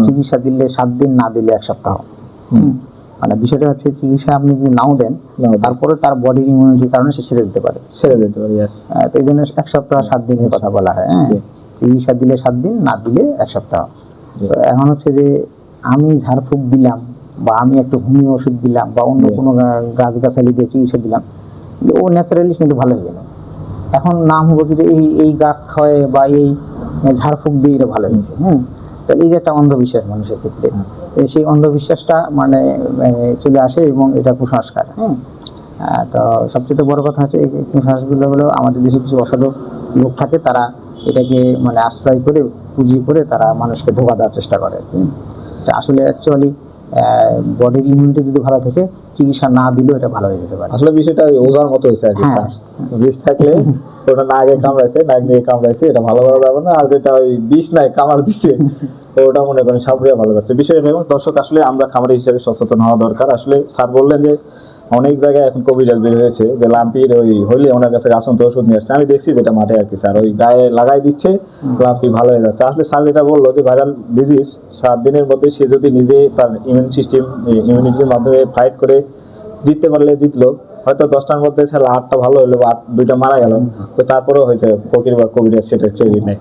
চিকিৎসা দিলে 7 দিন, না দিলে 1 সপ্তাহ। মানে বিষয়টা হচ্ছে চিকিৎসা আপনি যদি নাও দেন তারপরে তার বডির ইমিউনিটির কারণে সে ছেড়ে দিতে পারে। তো এই জন্য 1 সপ্তাহ 7 দিনের কথা বলা হয়। চিকিৎসা দিলে 7 দিন, না দিলে 1 সপ্তাহ। তো এখন হচ্ছে যে আমি ঝাড়ফুঁক দিলাম বা আমি একটু হোমিও ওষুধ দিলাম বা অন্য কোনো গাছগাছালি দিয়ে চিকিৎসা দিলাম, ও ন্যাচারালি কিন্তু ভালো হয়ে গেল। এখন নাম হবে কি যে এই গাছ খাওয়ায় বা এই ঝাড়ফুঁক দিয়ে এটা ভালো হয়েছে। তাহলে এই যে একটা অন্ধবিশ্বাস মানুষের ক্ষেত্রে, সেই অন্ধবিশ্বাসটা মানে চলে আসে এবং এটা কুসংস্কার। তো সবচেয়ে বড় কথা হচ্ছে এই কুসংস্কারগুলো হলো আমাদের দেশে কিছু অসাধু লোক থাকে, তারা এটাকে মানে আশ্রয় করে পুঁজি করে তারা মানুষকে ধোঁকা দেওয়ার চেষ্টা করে। আসলে অ্যাকচুয়ালি বডির ইমিউনিটি যদি ভালো থাকে, চিকিৎসা না দিলেও এটা ভালো হয়ে যেতে পারে। আসলে বিষয়টা ওজার মতো হয়েছে আর কি স্যার। বিষ থাকলে ওটা নাগে কামড়াইছে, নাক দিয়ে কামড়াইছে, এটা ভালো করা যাবে না। আর যেটা ওই বিষ নাই কামড় দিচ্ছে, তো ওটা মনে করেন সাবরিয়া ভালো করছে বিষয়টা। এবং দর্শক আসলে আমরা খামারি হিসেবে সচেতন হওয়া দরকার। আসলে স্যার বললেন যে অনেক জায়গায় এখন কোভিড বের হয়েছে, যে লাম্পির ওই হইলে ওনার কাছে রাসন্ত ওষুধ নিয়ে আসছে। আমি দেখছি যেটা মাঠে আর কি স্যার, ওই গায়ে লাগাই দিচ্ছে, লাম্পি ভালো হয়ে যাচ্ছে। আসলে স্যার যেটা বললো যে ভাইরাল ডিজিজ 7 দিনের মধ্যে সে যদি নিজে তার ইমিউনিটির মাধ্যমে ফাইট করে জিততে পারলে জিতলো। হয়তো 10টার মধ্যে 8টা ভালো হলো বা 2টা মারা গেল, তো তারপরেও হয়েছে ফকির বা কোভিড সেটা কেউই নেই।